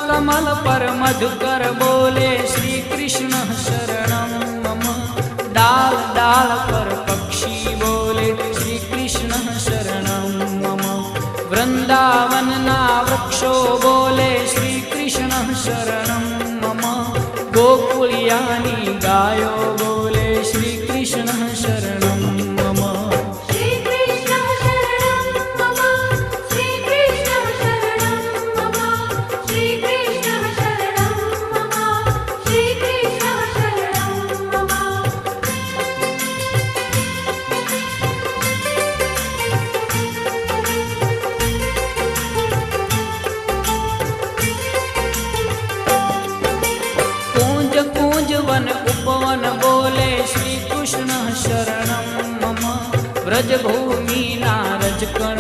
कमल पर मधुकर बोले श्री कृष्ण शरणं मम। डाल डाल पर पक्षी बोले श्री कृष्ण शरणं मम। वृंदावन ना वृक्षो बोले श्री कृष्ण शरणं मम। गोकुलियानी गायो बोले श्री कृष्ण शरणं मम। श्री कृष्ण शरणं मम। श्री कृष्ण शरणं मम। श्री कृष्ण शरणं मम। श्री कृष्ण शरणं मम। कूंज कूंज वन उपवन बोले श्री कृष्ण शरणं मम। व्रज भूमि नारज कण